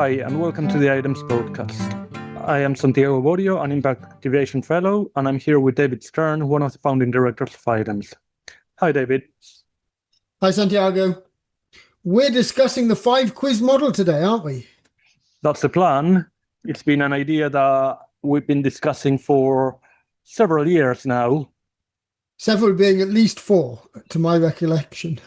Hi, and welcome to the Items podcast. I am Santiago and David, an Impact Activation Fellow, and I'm here with David Stern, one of the founding directors of Items. Hi, David. Hi, Santiago. We're discussing the 5-quiz model today, aren't we? That's the plan. It's been an idea that we've been discussing for several years now. Several being at least 4, to my recollection.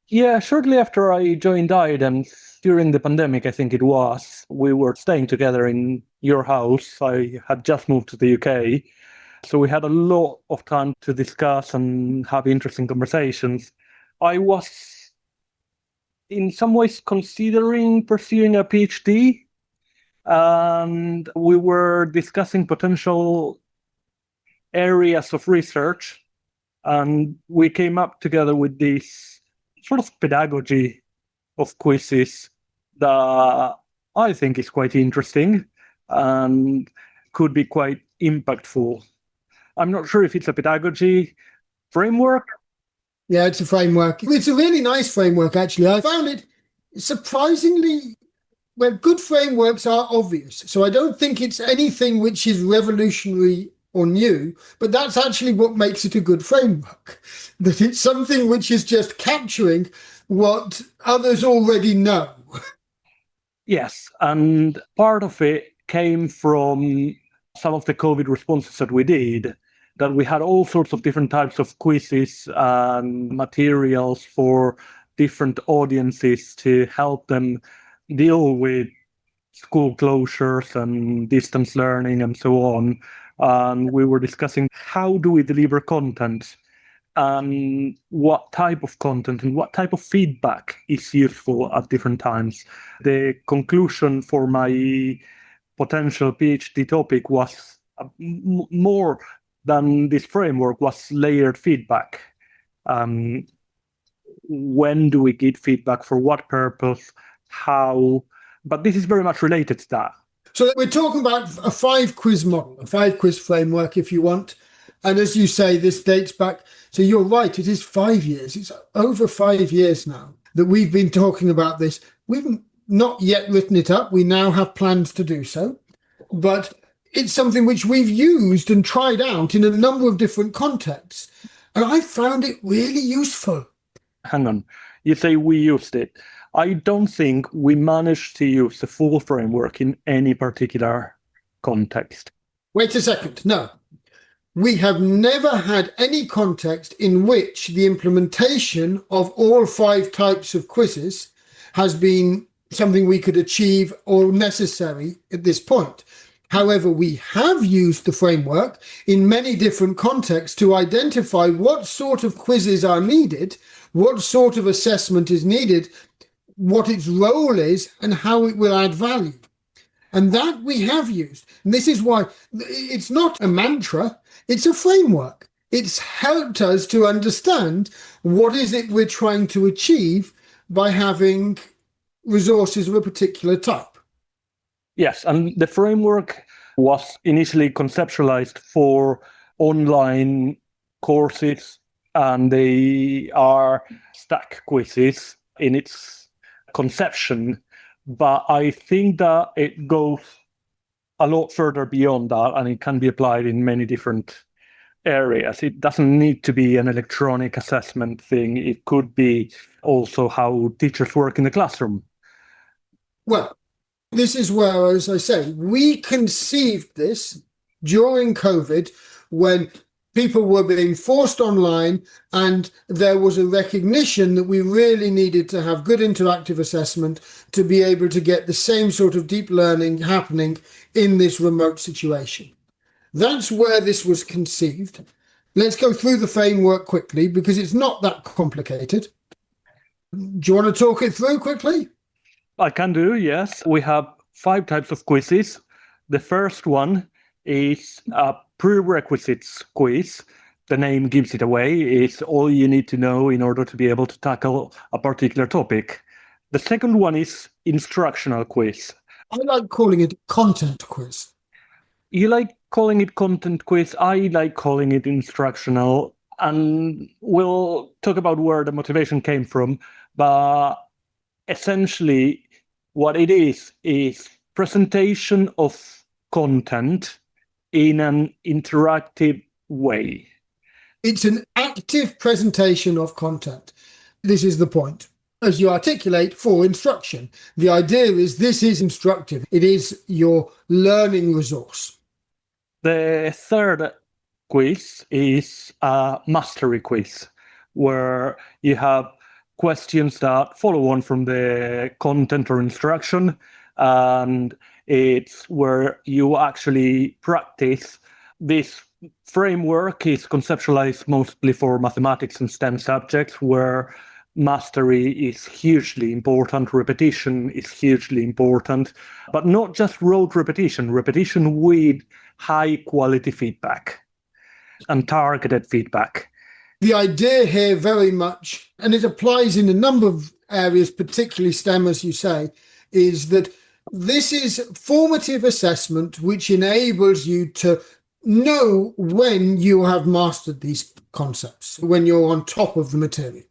Yeah, shortly after I joined Items, during the pandemic, I think it was, we were staying together in your house. I had just moved to the UK. So we had a lot of time to discuss and have interesting conversations. I was in some ways considering pursuing a PhD, and we were discussing potential areas of research, and we came up together with this sort of pedagogy of quizzes that I think is quite interesting and could be quite impactful. I'm not sure if it's a pedagogy framework. Yeah, it's a framework. It's a really nice framework, actually. I found it surprisingly, well, good frameworks are obvious. So I don't think it's anything which is revolutionary or new, but that's actually what makes it a good framework. That it's something which is just capturing what others already know. Yes, and part of it came from some of the COVID responses that we did, that we had all sorts of different types of quizzes and materials for different audiences to help them deal with school closures and distance learning and so on. And we were discussing how do we deliver content and what type of content and what type of feedback is useful at different times. The conclusion for my potential PhD topic was more than this framework, was layered feedback. When do we get feedback, for what purpose, how? But this is very much related to that. So we're talking about a 5-quiz model, a 5-quiz framework, if you want. And as you say, this dates back. So you're right, it is 5 years. It's over 5 years now that we've been talking about this. We've not yet written it up. We now have plans to do so. But it's something which we've used and tried out in a number of different contexts. And I found it really useful. Hang on. You say we used it. I don't think we managed to use the full framework in any particular context. Wait a second. No. We have never had any context in which the implementation of all 5 types of quizzes has been something we could achieve or necessary at this point. However, we have used the framework in many different contexts to identify what sort of quizzes are needed, what sort of assessment is needed, what its role is, and how it will add value. And that we have used. And this is why it's not a mantra, it's a framework. It's helped us to understand what is it we're trying to achieve by having resources of a particular type. Yes, and the framework was initially conceptualized for online courses, and they are stack quizzes in its conception. But I think that it goes a lot further beyond that, and it can be applied in many different areas. It doesn't need to be an electronic assessment thing. It could be also how teachers work in the classroom. Well, this is where, as I say, we conceived this during COVID when people were being forced online and there was a recognition that we really needed to have good interactive assessment to be able to get the same sort of deep learning happening in this remote situation. That's where this was conceived. Let's go through the framework quickly because it's not that complicated. Do you want to talk it through quickly? I can do, yes. We have 5 types of quizzes. The first one is a prerequisites quiz. The name gives it away. It's all you need to know in order to be able to tackle a particular topic. The second one is instructional quiz. I like calling it content quiz. You like calling it content quiz. I like calling it instructional. And we'll talk about where the motivation came from. But essentially, What it is presentation of content in an interactive way. It's an active presentation of content. This is the point. As you articulate, for instruction, the idea is this is instructive. It is your learning resource. The third quiz is a mastery quiz, where you have questions that follow on from the content or instruction, and it's where you actually practice. This framework is conceptualized mostly for mathematics and STEM subjects, where mastery is hugely important, repetition is hugely important, but not just rote repetition with high quality feedback and targeted feedback. The idea here very much, and it applies in a number of areas, particularly STEM, as you say, is that this is formative assessment which enables you to know when you have mastered these concepts, when you're on top of the material.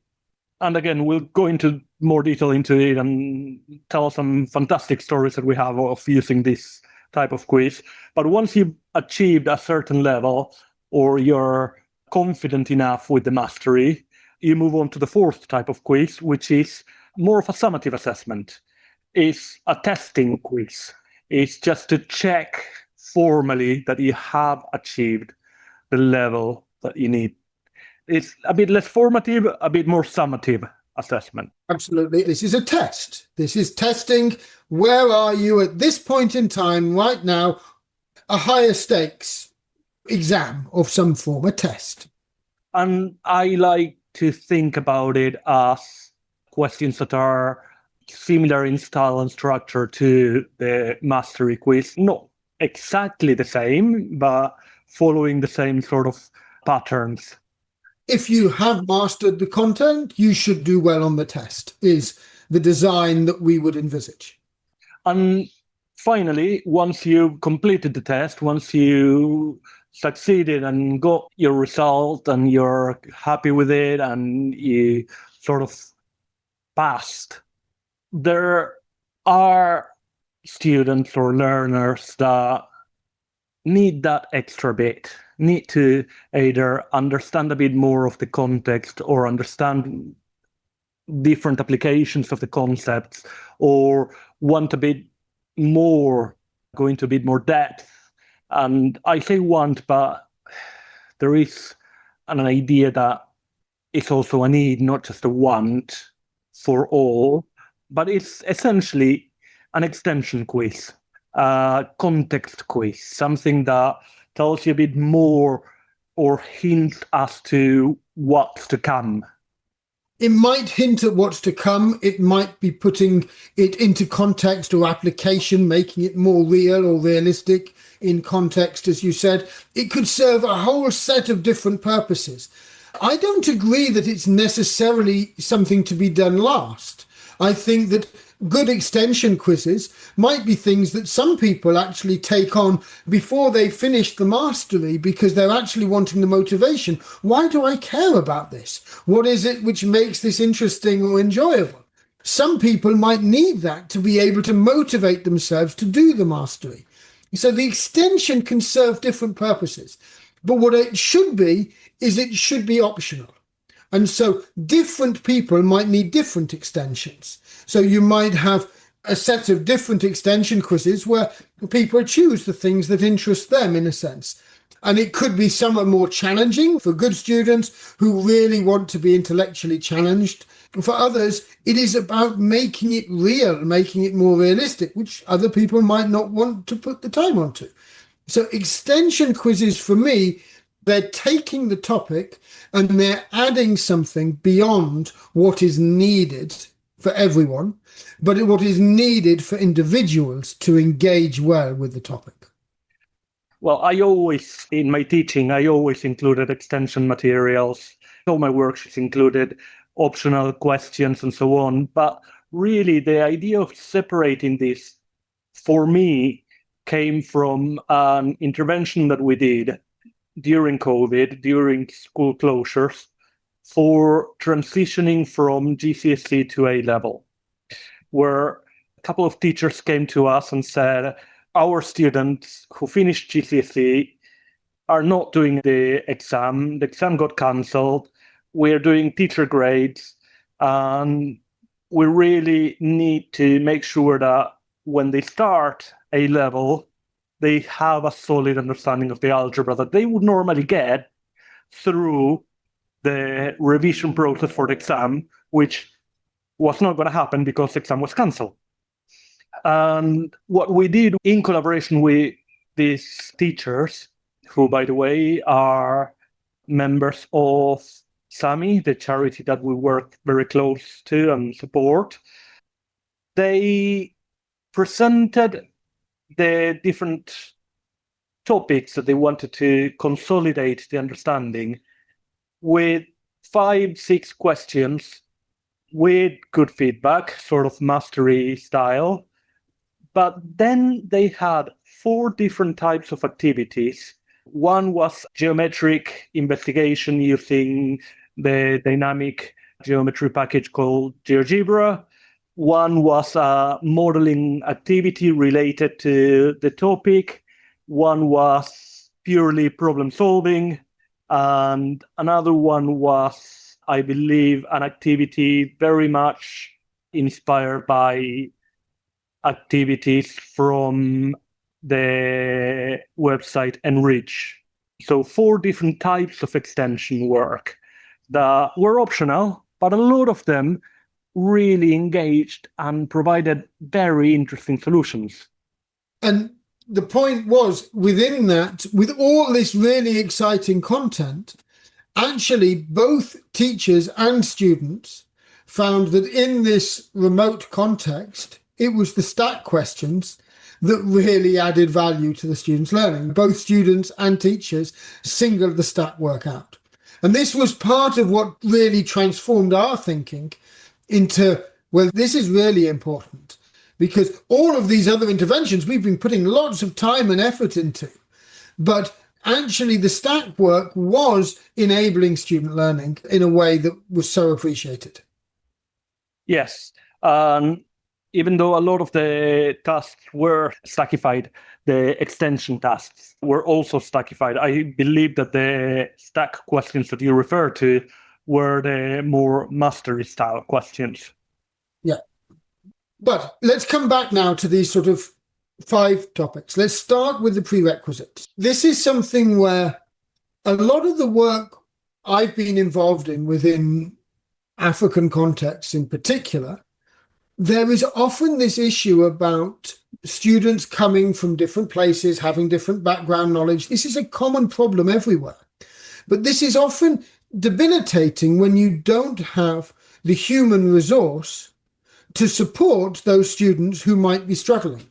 And again, we'll go into more detail into it and tell some fantastic stories that we have of using this type of quiz. But once you've achieved a certain level, or you're confident enough with the mastery, you move on to the fourth type of quiz, which is more of a summative assessment. It's a testing quiz. It's just to check formally that you have achieved the level that you need. It's a bit less formative, a bit more summative assessment. Absolutely. This is a test. This is testing. Where are you at this point in time right now? A higher stakes exam of some form, a test. And I like to think about it as questions that are similar in style and structure to the mastery quiz. Not exactly the same, but following the same sort of patterns. If you have mastered the content, you should do well on the test, is the design that we would envisage. And finally, once you completed the test, once you succeeded and got your result and you're happy with it and you sort of passed, there are students or learners that need that extra bit, need to either understand a bit more of the context or understand different applications of the concepts, or want a bit more, go into a bit more depth. And I say want, but there is an idea that it's also a need, not just a want for all, but it's essentially an extension quiz, a context quiz, something that tells you a bit more or hints as to what's to come. It might hint at what's to come. It might be putting it into context or application, making it more real or realistic in context, as you said. It could serve a whole set of different purposes. I don't agree that it's necessarily something to be done last. I think that good extension quizzes might be things that some people actually take on before they finish the mastery, because they're actually wanting the motivation. Why do I care about this? What is it which makes this interesting or enjoyable? Some people might need that to be able to motivate themselves to do the mastery. So the extension can serve different purposes. But what it should be is it should be optional. And so different people might need different extensions. So you might have a set of different extension quizzes where people choose the things that interest them, in a sense. And it could be some are more challenging for good students who really want to be intellectually challenged. For others, it is about making it real, making it more realistic, which other people might not want to put the time onto. So extension quizzes, for me, they're taking the topic and they're adding something beyond what is needed for everyone, but what is needed for individuals to engage well with the topic. Well, in my teaching, I always included extension materials. All my worksheets included optional questions and so on. But really, the idea of separating this, for me, came from an intervention that we did during COVID, during school closures, for transitioning from GCSE to A-level, where couple of teachers came to us and said, our students who finished GCSE are not doing the exam. The exam got cancelled. We're doing teacher grades, and we really need to make sure that when they start A level, they have a solid understanding of the algebra that they would normally get through the revision process for the exam, which was not going to happen because the exam was cancelled. And what we did in collaboration with these teachers, who, by the way, are members of SAMI, the charity that we work very close to and support, they presented the different topics that they wanted to consolidate the understanding with 5-6 questions with good feedback, sort of mastery style. But then they had 4 different types of activities. One was geometric investigation using the dynamic geometry package called GeoGebra. One was a modeling activity related to the topic. One was purely problem solving. And another one was, I believe, an activity very much inspired by activities from the website Enrich. So 4 different types of extension work that were optional, but a lot of them really engaged and provided very interesting solutions. And the point was, within that, with all this really exciting content, actually both teachers and students found that in this remote context, it was the stack questions that really added value to the students' learning. Both students and teachers singled the stack work out. And this was part of what really transformed our thinking into, well, this is really important, because all of these other interventions we've been putting lots of time and effort into, but actually the stack work was enabling student learning in a way that was so appreciated. Yes. Even though a lot of the tasks were stackified, the extension tasks were also stackified. I believe that the stack questions that you refer to were the more mastery style questions. Yeah. But let's come back now to these sort of 5 topics. Let's start with the prerequisites. This is something where a lot of the work I've been involved in within African contexts in particular, there is often this issue about students coming from different places, having different background knowledge. This is a common problem everywhere. But this is often debilitating when you don't have the human resource to support those students who might be struggling.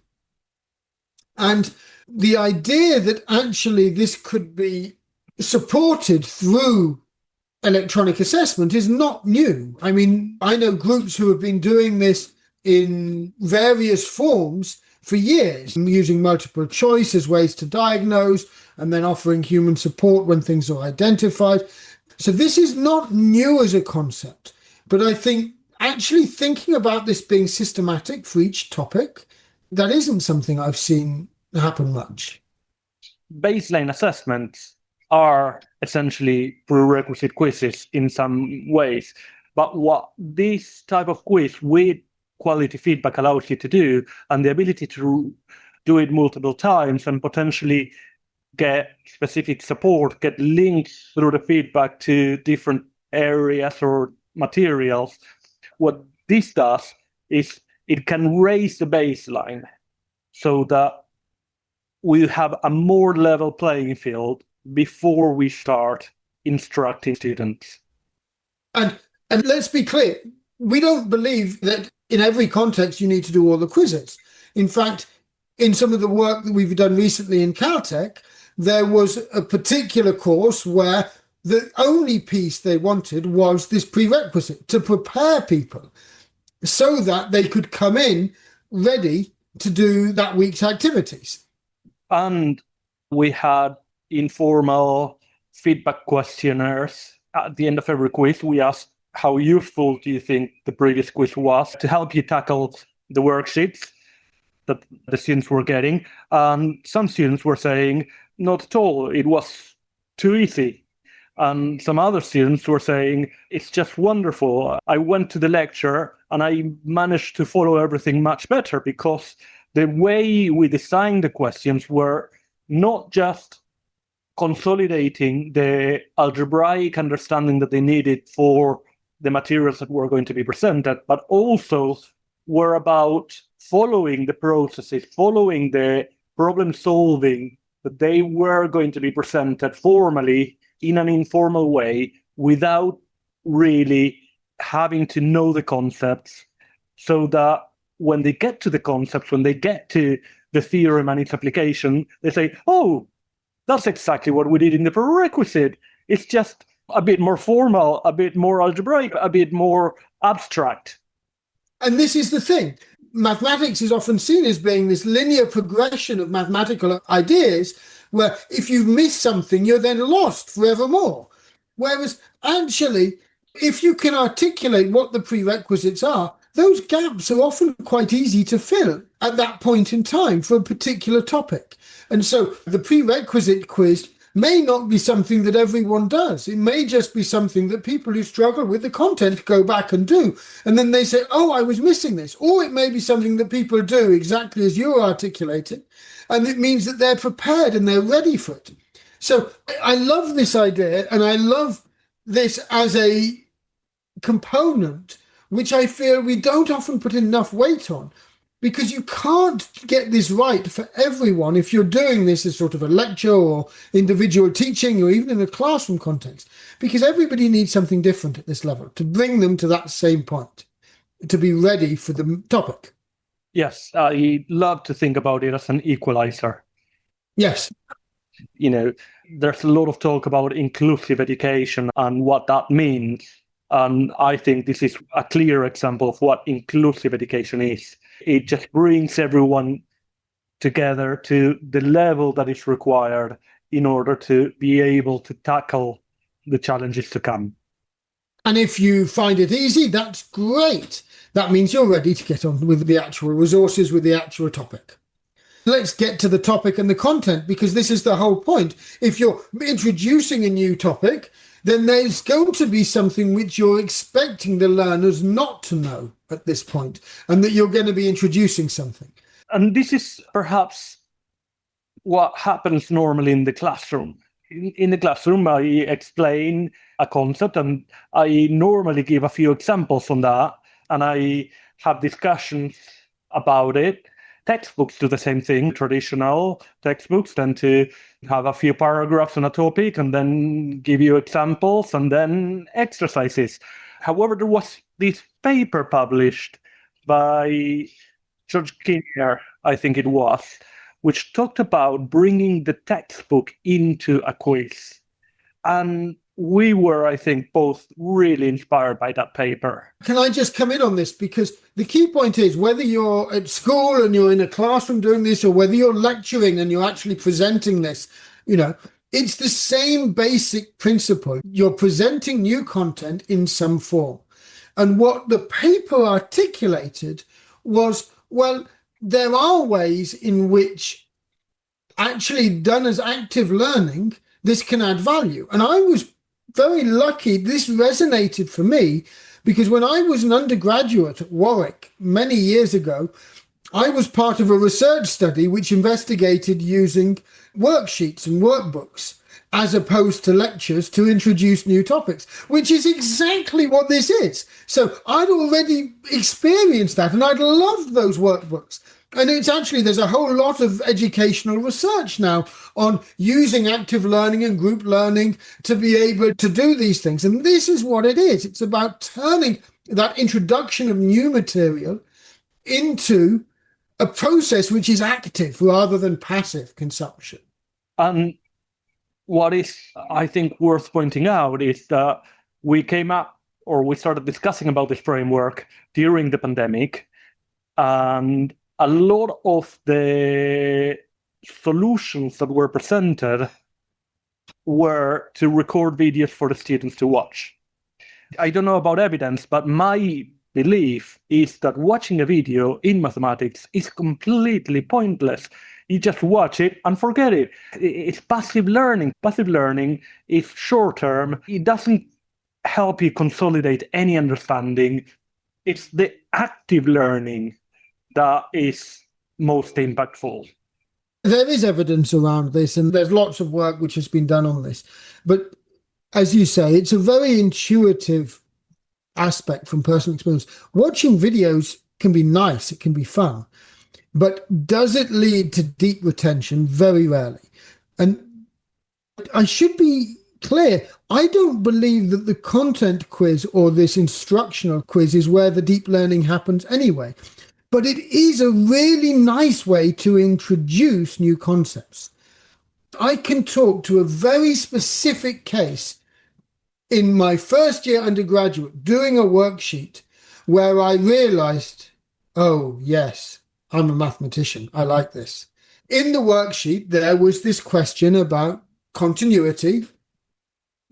And the idea that actually this could be supported through electronic assessment is not new. I mean, I know groups who have been doing this in various forms for years, using multiple choice as ways to diagnose and then offering human support when things are identified. So this is not new as a concept, but I think actually thinking about this being systematic for each topic, that isn't something I've seen happen much. Baseline assessments are essentially prerequisite quizzes in some ways. But what this type of quiz with quality feedback allows you to do, and the ability to do it multiple times and potentially get specific support, get links through the feedback to different areas or materials, what this does is it can raise the baseline so that we have a more level playing field before we start instructing students. And let's be clear, we don't believe that in every context you need to do all the quizzes. In fact, in some of the work that we've done recently in Caltech, there was a particular course where the only piece they wanted was this prerequisite to prepare people so that they could come in ready to do that week's activities. And we had informal feedback questionnaires. At the end of every quiz, we asked, how useful do you think the previous quiz was to help you tackle the worksheets that the students were getting. And some students were saying, not at all, it was too easy. And some other students were saying, it's just wonderful. I went to the lecture and I managed to follow everything much better because the way we designed the questions were not just consolidating the algebraic understanding that they needed for the materials that were going to be presented, but also were about following the processes, following the problem solving that they were going to be presented formally in an informal way without really having to know the concepts, so that when they get to the concepts, when they get to the theorem and its application, they say, oh, that's exactly what we did in the prerequisite. It's just a bit more formal, a bit more algebraic, a bit more abstract. And this is the thing. Mathematics is often seen as being this linear progression of mathematical ideas, where if you miss something, you're then lost forevermore. Whereas actually, if you can articulate what the prerequisites are, those gaps are often quite easy to fill at that point in time for a particular topic. And so the prerequisite quiz may not be something that everyone does. It may just be something that people who struggle with the content go back and do. And then they say, oh, I was missing this. Or it may be something that people do exactly as you're articulating. And it means that they're prepared and they're ready for it. So I love this idea, and I love this as a component, which I feel we don't often put enough weight on, because you can't get this right for everyone if you're doing this as sort of a lecture or individual teaching or even in a classroom context, because everybody needs something different at this level to bring them to that same point, to be ready for the topic. Yes, I love to think about it as an equalizer. Yes. You know, there's a lot of talk about inclusive education and what that means. And I think this is a clear example of what inclusive education is. It just brings everyone together to the level that is required in order to be able to tackle the challenges to come. And if you find it easy, that's great. That means you're ready to get on with the actual resources, with the actual topic. Let's get to the topic and the content, because this is the whole point. If you're introducing a new topic, then there's going to be something which you're expecting the learners not to know at this point, and that you're going to be introducing something. And this is perhaps what happens normally in the classroom. In the classroom, I explain a concept, and I normally give a few examples on that, and I have discussions about it. Textbooks do the same thing. Traditional textbooks tend to have a few paragraphs on a topic and then give you examples and then exercises. However, there was this paper published by George Kinnear, I think it was, which talked about bringing the textbook into a quiz. And we were, I think, both really inspired by that paper. Can I just come in on this? Because the key point is, whether you're at school and you're in a classroom doing this, or whether you're lecturing and you're actually presenting this, it's the same basic principle. You're presenting new content in some form. And what the paper articulated was, well, there are ways in which, actually done as active learning, this can add value. And I was very lucky. This resonated for me because when I was an undergraduate at Warwick many years ago, I was part of a research study which investigated using worksheets and workbooks as opposed to lectures to introduce new topics, which is exactly what this is. So I'd already experienced that, and I'd loved those workbooks. And it's actually, there's a whole lot of educational research now on using active learning and group learning to be able to do these things. And this is what it is. It's about turning that introduction of new material into a process which is active rather than passive consumption. And what is, I think, worth pointing out is that we started discussing about this framework during the pandemic, and a lot of the solutions that were presented were to record videos for the students to watch. I don't know about evidence, but my belief is that watching a video in mathematics is completely pointless. You just watch it and forget it. It's passive learning. Passive learning is short-term. It doesn't help you consolidate any understanding. It's the active learning that is most impactful. There is evidence around this, and there's lots of work which has been done on this. But as you say, it's a very intuitive aspect from personal experience. Watching videos can be nice, it can be fun, but does it lead to deep retention? Very rarely. And I should be clear, I don't believe that the content quiz or this instructional quiz is where the deep learning happens anyway. But it is a really nice way to introduce new concepts. I can talk to a very specific case in my first year undergraduate doing a worksheet where I realized, oh, yes, I'm a mathematician. I like this. In the worksheet, there was this question about continuity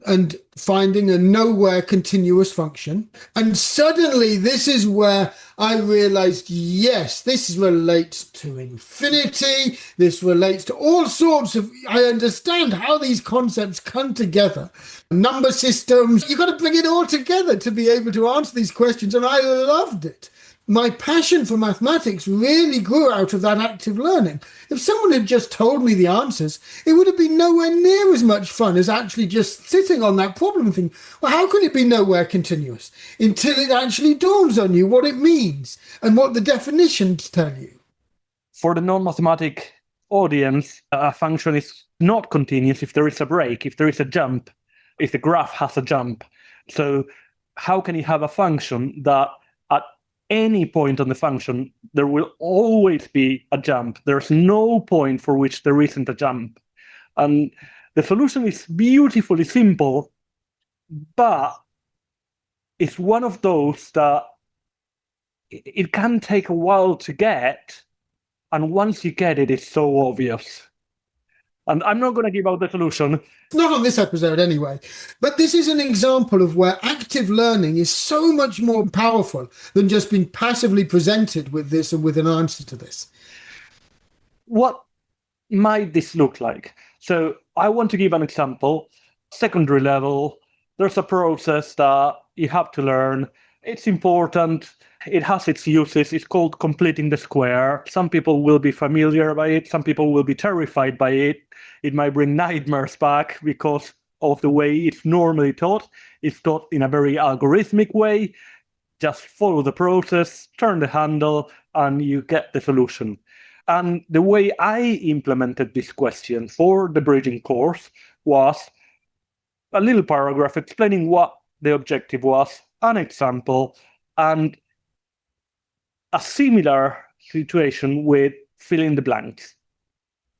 and finding a nowhere continuous function. And suddenly this is where I realized, yes, this relates to infinity. This relates to all sorts of, I understand how these concepts come together. Number systems, you've got to bring it all together to be able to answer these questions. And I loved it. My passion for mathematics really grew out of that active learning. If someone had just told me the answers, it would have been nowhere near as much fun as actually just sitting on that problem and thinking, well, how could it be nowhere continuous? Until it actually dawns on you what it means and what the definitions tell you. For the non-mathematic audience, a function is not continuous if there is a break, if there is a jump, if the graph has a jump. So how can you have a function that at any point on the function, there will always be a jump? There's no point for which there isn't a jump. And the solution is beautifully simple, but it's one of those that it can take a while to get. And once you get it, it's so obvious. And I'm not going to give out the solution. Not on this episode anyway. But this is an example of where active learning is so much more powerful than just being passively presented with this and with an answer to this. What might this look like? So I want to give an example. Secondary level, there's a process that you have to learn. It's important. It has its uses. It's called completing the square. Some people will be familiar by it. Some people will be terrified by it. It might bring nightmares back because of the way it's normally taught. It's taught in a very algorithmic way. Just follow the process, turn the handle, and you get the solution. And the way I implemented this question for the bridging course was a little paragraph explaining what the objective was, an example, and a similar situation with fill in the blanks.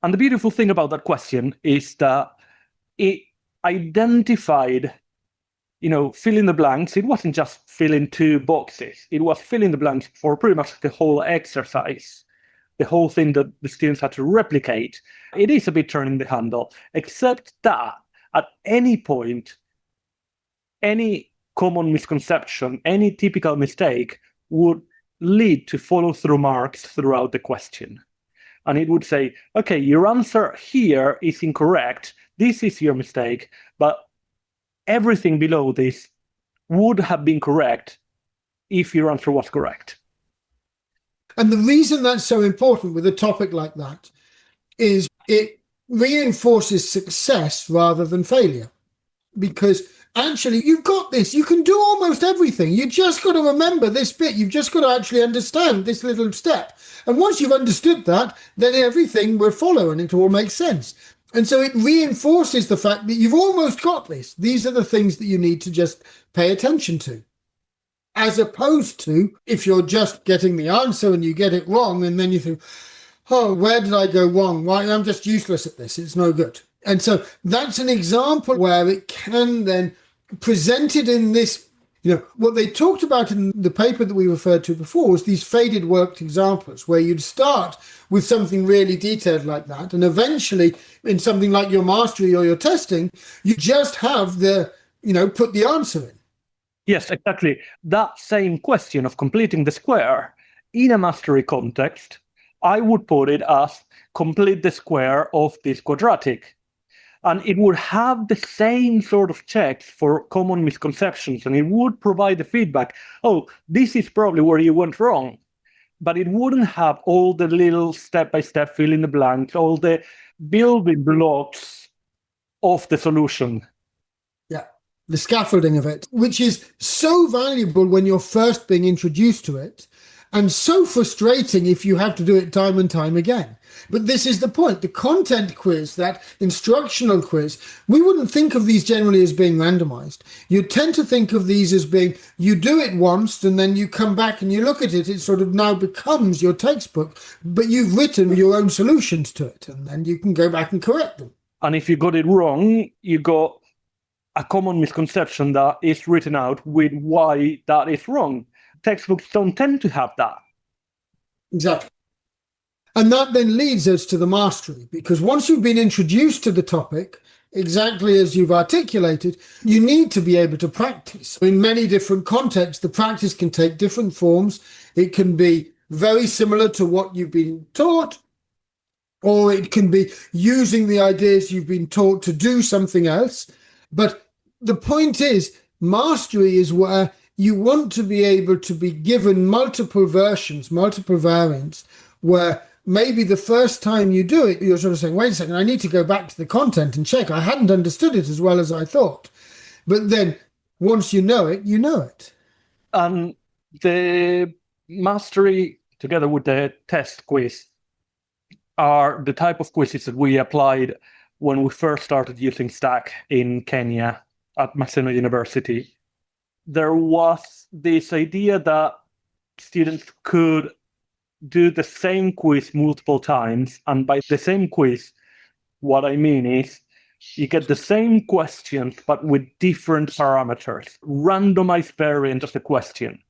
And the beautiful thing about that question is that it identified, fill in the blanks. It wasn't just fill in 2 boxes. It was fill in the blanks for pretty much the whole exercise, the whole thing that the students had to replicate. It is a bit turning the handle, except that at any point, any common misconception, any typical mistake would lead to follow-through marks throughout the question. And it would say, okay, your answer here is incorrect. This is your mistake, but everything below this would have been correct if your answer was correct. And the reason that's so important with a topic like that is it reinforces success rather than failure. Because actually, you've got this. You can do almost everything. You just got to remember this bit. You've just got to actually understand this little step. And once you've understood that, then everything will follow and it all makes sense. And so it reinforces the fact that you've almost got this. These are the things that you need to just pay attention to. As opposed to if you're just getting the answer and you get it wrong and then you think, oh, where did I go wrong? Why? I'm just useless at this. It's no good. And so that's an example where it can then presented in this, what they talked about in the paper that we referred to before was these faded worked examples where you'd start with something really detailed like that. And eventually in something like your mastery or your testing, you just have put the answer in. Yes, exactly. That same question of completing the square in a mastery context, I would put it as complete the square of this quadratic. And it would have the same sort of checks for common misconceptions, and it would provide the feedback. Oh, this is probably where you went wrong. But it wouldn't have all the little step-by-step fill in the blanks, all the building blocks of the solution. Yeah, the scaffolding of it, which is so valuable when you're first being introduced to it, and so frustrating if you have to do it time and time again. But this is the point. The content quiz, that instructional quiz, we wouldn't think of these generally as being randomized. You tend to think of these as being, you do it once and then you come back and you look at it, it sort of now becomes your textbook, but you've written your own solutions to it, and then you can go back and correct them. And if you got it wrong, you got a common misconception that is written out with why that is wrong. Textbooks don't tend to have that. Exactly. And that then leads us to the mastery, because once you've been introduced to the topic, exactly as you've articulated, you need to be able to practice. In many different contexts, the practice can take different forms. It can be very similar to what you've been taught, or it can be using the ideas you've been taught to do something else. But the point is, mastery is where you want to be able to be given multiple versions, multiple variants, where maybe the first time you do it, you're sort of saying, wait a second, I need to go back to the content and check. I hadn't understood it as well as I thought. But then once you know it, you know it. And the mastery, together with the test quiz, are the type of quizzes that we applied when we first started using Stack in Kenya at Maseno University. There was this idea that students could do the same quiz multiple times. And by the same quiz, what I mean is you get the same questions, but with different parameters, randomized variant of the question.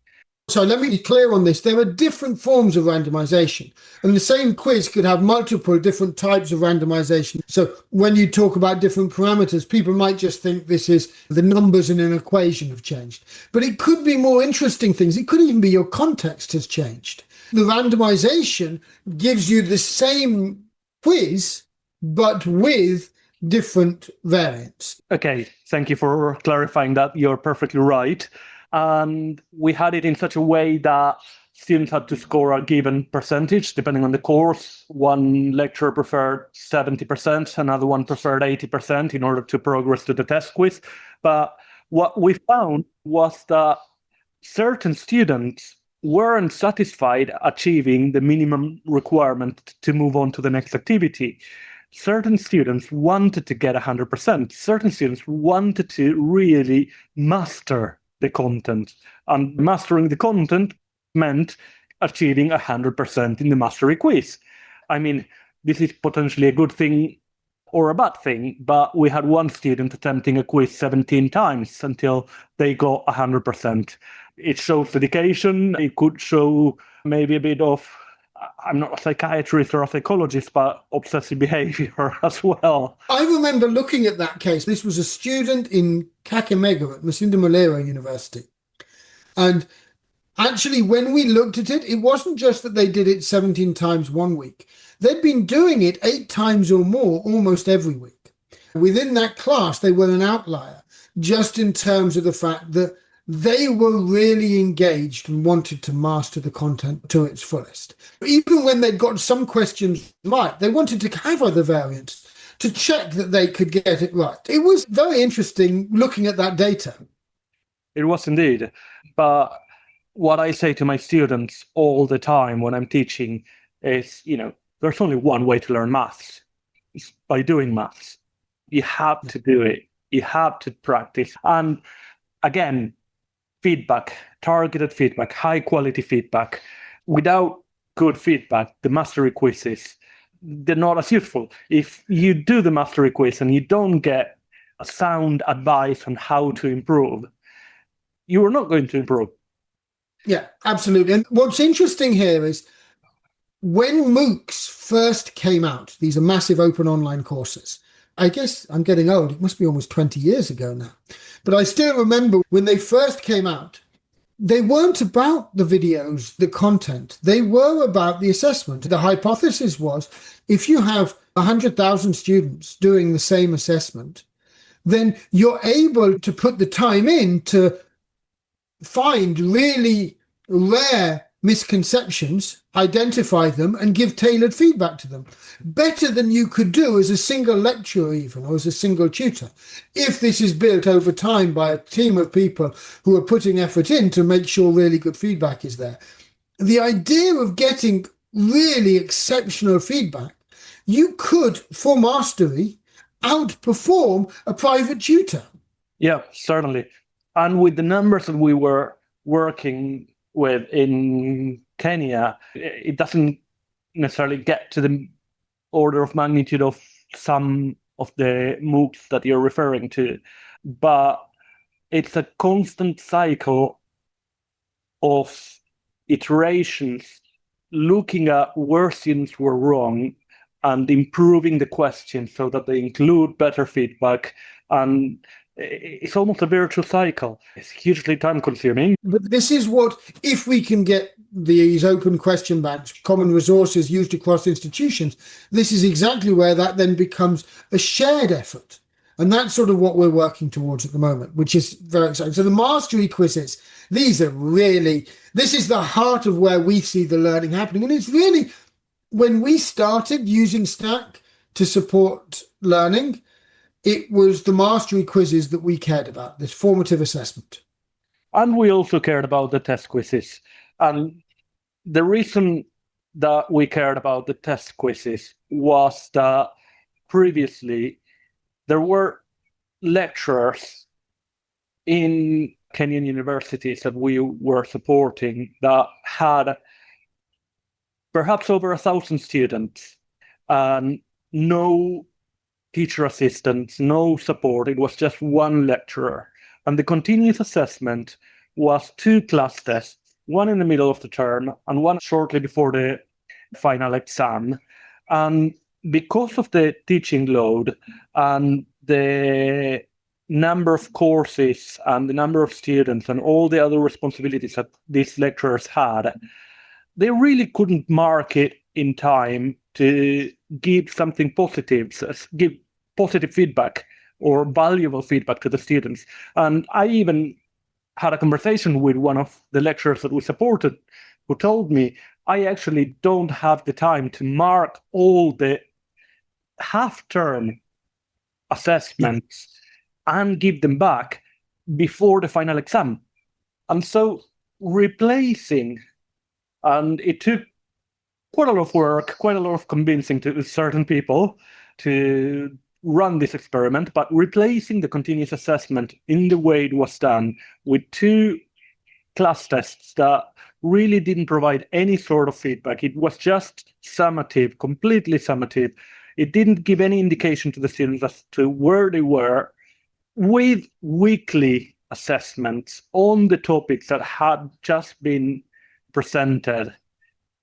So let me be clear on this. There are different forms of randomization, and the same quiz could have multiple different types of randomization. So when you talk about different parameters, people might just think this is the numbers in an equation have changed. But it could be more interesting things. It could even be your context has changed. The randomization gives you the same quiz, but with different variants. Okay, thank you for clarifying that. You're perfectly right. And we had it in such a way that students had to score a given percentage depending on the course. One lecturer preferred 70%, another one preferred 80% in order to progress to the test quiz. But what we found was that certain students weren't satisfied achieving the minimum requirement to move on to the next activity. Certain students wanted to get 100%. Certain students wanted to really master the content, and mastering the content meant achieving 100% in the mastery quiz. I mean, this is potentially a good thing or a bad thing, but we had one student attempting a quiz 17 times until they got 100%. It shows dedication. It could show maybe a bit of, I'm not a psychiatrist or a psychologist, but obsessive behavior as well. I remember looking at that case. This was a student in Kakamega at Masinde Mulero University. And actually, when we looked at it, it wasn't just that they did it 17 times one week. They'd been doing it 8 times or more almost every week. Within that class, they were an outlier, just in terms of the fact that they were really engaged and wanted to master the content to its fullest. Even when they'd got some questions right, they wanted to have other variants to check that they could get it right. It was very interesting looking at that data. It was indeed. But what I say to my students all the time when I'm teaching is, there's only one way to learn maths. It's by doing maths. You have to do it. You have to practice. And again, feedback, targeted feedback, high quality feedback. Without good feedback, the mastery quizzes, they're not as useful. If you do the mastery quiz and you don't get a sound advice on how to improve, you are not going to improve. Yeah, absolutely. And what's interesting here is when MOOCs first came out, these are massive open online courses, I guess I'm getting old. It must be almost 20 years ago now. But I still remember when they first came out, they weren't about the videos, the content. They were about the assessment. The hypothesis was if you have 100,000 students doing the same assessment, then you're able to put the time in to find really rare misconceptions, identify them, and give tailored feedback to them. Better than you could do as a single lecturer even, or as a single tutor, if this is built over time by a team of people who are putting effort in to make sure really good feedback is there. The idea of getting really exceptional feedback, you could, for mastery, outperform a private tutor. Yeah, certainly. And with the numbers that we were working with in Kenya, it doesn't necessarily get to the order of magnitude of some of the MOOCs that you're referring to, but it's a constant cycle of iterations looking at where students were wrong and improving the questions so that they include better feedback. And it's almost a virtual cycle. It's hugely time consuming. But this is what, if we can get these open question banks, common resources used across institutions, this is exactly where that then becomes a shared effort. And that's sort of what we're working towards at the moment, which is very exciting. So the mastery quizzes, these are really, this is the heart of where we see the learning happening. And it's really, when we started using Stack to support learning, it was the mastery quizzes that we cared about, this formative assessment. And we also cared about the test quizzes. And the reason that we cared about the test quizzes was that previously there were lecturers in Kenyan universities that we were supporting that had perhaps over 1,000 students and no teacher assistants, no support. It was just one lecturer. And the continuous assessment was 2 class tests, one in the middle of the term and one shortly before the final exam. And because of the teaching load and the number of courses and the number of students and all the other responsibilities that these lecturers had, they really couldn't mark it in time to give something positive, give positive feedback or valuable feedback to the students. And I even had a conversation with one of the lecturers that we supported who told me, I actually don't have the time to mark all the half-term assessments and give them back before the final exam. And so replacing, and it took quite a lot of work, quite a lot of convincing to certain people to run this experiment, but replacing the continuous assessment in the way it was done with 2 class tests that really didn't provide any sort of feedback. It was just summative, completely summative. It didn't give any indication to the students as to where they were, with weekly assessments on the topics that had just been presented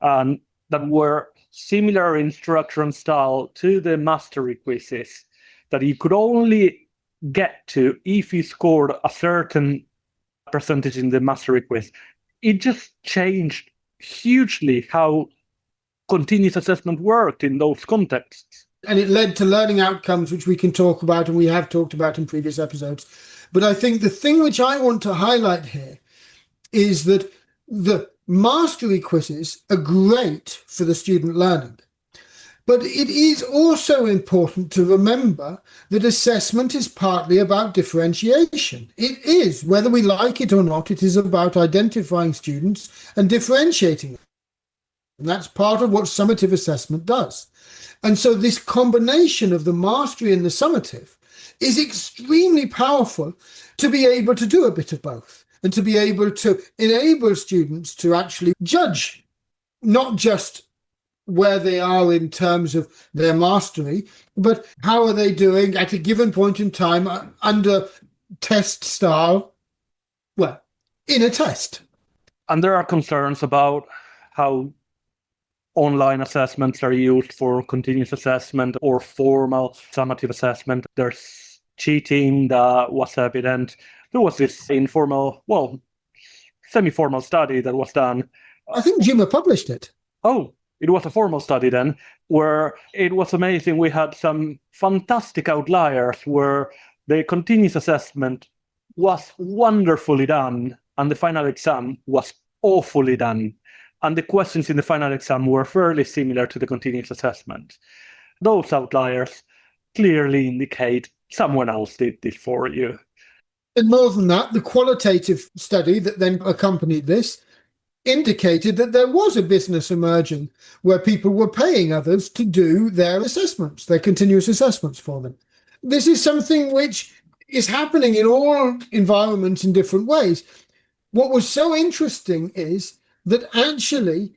and that were similar in structure and style to the mastery quizzes that you could only get to if you scored a certain percentage in the mastery quiz. It just changed hugely how continuous assessment worked in those contexts. And it led to learning outcomes, which we can talk about and we have talked about in previous episodes. But I think the thing which I want to highlight here is that the mastery quizzes are great for the student learning. But it is also important to remember that assessment is partly about differentiation. It is, whether we like it or not, it is about identifying students and differentiating them. And that's part of what summative assessment does. And so this combination of the mastery and the summative is extremely powerful to be able to do a bit of both and to be able to enable students to actually judge not just where they are in terms of their mastery, but how are they doing at a given point in time under test style, well, in a test. And there are concerns about how online assessments are used for continuous assessment or formal summative assessment. There's cheating that was evident. There was this informal, semi-formal study that was done. I think Juma published it. Oh, it was a formal study then, where it was amazing. We had some fantastic outliers where the continuous assessment was wonderfully done and the final exam was awfully done. And the questions in the final exam were fairly similar to the continuous assessment. Those outliers clearly indicate someone else did this for you. And more than that, the qualitative study that then accompanied this indicated that there was a business emerging where people were paying others to do their assessments, their continuous assessments for them. This is something which is happening in all environments in different ways. What was so interesting is that actually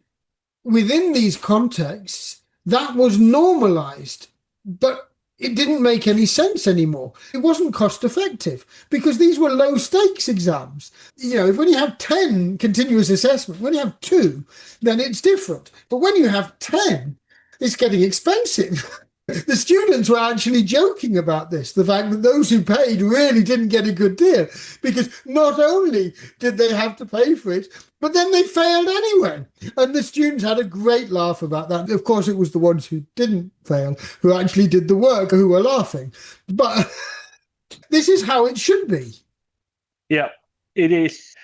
within these contexts, that was normalized, but it didn't make any sense anymore. It wasn't cost effective because these were low stakes exams. If when you have 10 continuous assessment, when you have 2, then it's different. But when you have 10, it's getting expensive. The students were actually joking about this, the fact that those who paid really didn't get a good deal, because not only did they have to pay for it, but then they failed anyway. And the students had a great laugh about that. Of course, it was the ones who didn't fail, who actually did the work, who were laughing. But this is how it should be. Yeah, it is.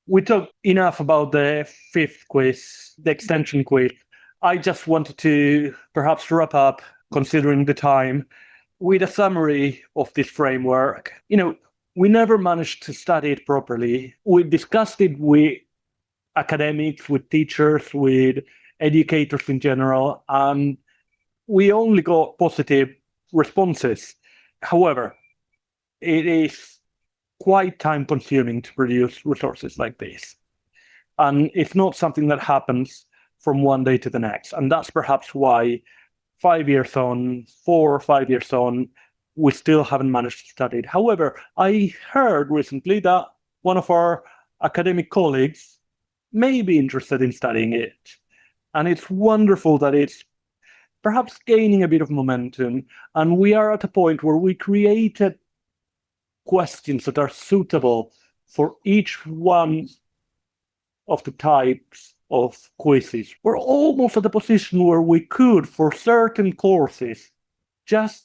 We talked enough about the 5th quiz, the extension quiz. I just wanted to perhaps wrap up, considering the time, with a summary of this framework. We never managed to study it properly. We discussed it with academics, with teachers, with educators in general, and we only got positive responses. However, it is quite time-consuming to produce resources like this. And it's not something that happens from one day to the next. And that's perhaps why 4 or 5 years on, we still haven't managed to study it. However, I heard recently that one of our academic colleagues may be interested in studying it. And it's wonderful that it's perhaps gaining a bit of momentum. And we are at a point where we created questions that are suitable for each one of the types of quizzes. We're almost at a position where we could, for certain courses, just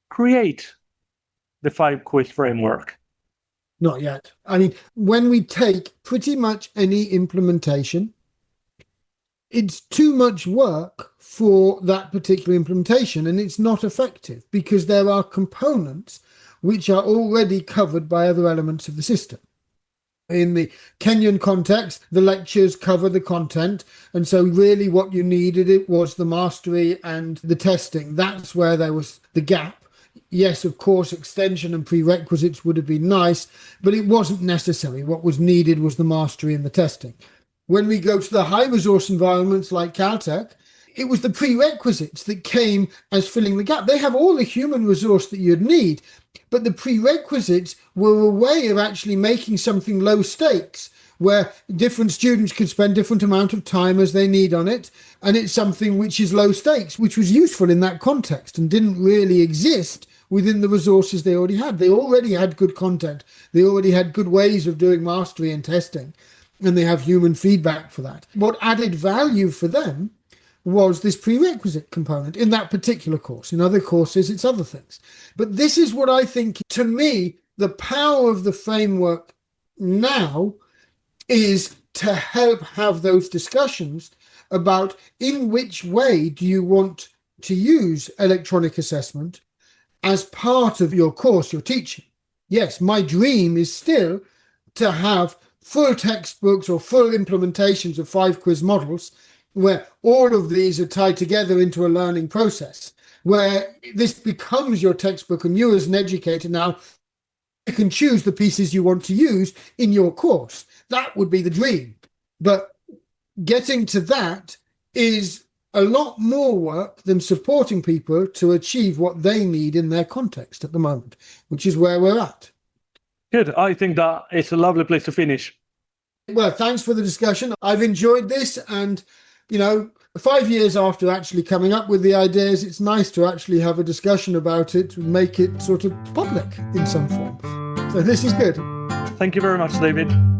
create the 5-quiz framework. Not yet. I mean, when we take pretty much any implementation, it's too much work for that particular implementation, and it's not effective because there are components which are already covered by other elements of the system. In the Kenyan context, the lectures cover the content, and so really what you needed it was the mastery and the testing. That's where there was the gap. Yes, of course, extension and prerequisites would have been nice, but it wasn't necessary. What was needed was the mastery and the testing. When we go to the high resource environments like Caltech, it was the prerequisites that came as filling the gap. They have all the human resource that you'd need, but the prerequisites were a way of actually making something low stakes, where different students could spend different amount of time as they need on it. And it's something which is low stakes, which was useful in that context and didn't really exist within the resources they already had. They already had good content. They already had good ways of doing mastery and testing, and they have human feedback for that. What added value for them was this prerequisite component in that particular course. In other courses, it's other things. But this is what I think, to me, the power of the framework now is to help have those discussions about in which way do you want to use electronic assessment as part of your course, your teaching. Yes, my dream is still to have full textbooks or full implementations of 5-quiz models where all of these are tied together into a learning process, where this becomes your textbook, and you as an educator now, you can choose the pieces you want to use in your course. That would be the dream. But getting to that is a lot more work than supporting people to achieve what they need in their context at the moment, which is where we're at. Good. I think that it's a lovely place to finish. Well, thanks for the discussion. I've enjoyed this, and 5 years after actually coming up with the ideas, it's nice to actually have a discussion about it and make it sort of public in some form. So this is good. Thank you very much, David.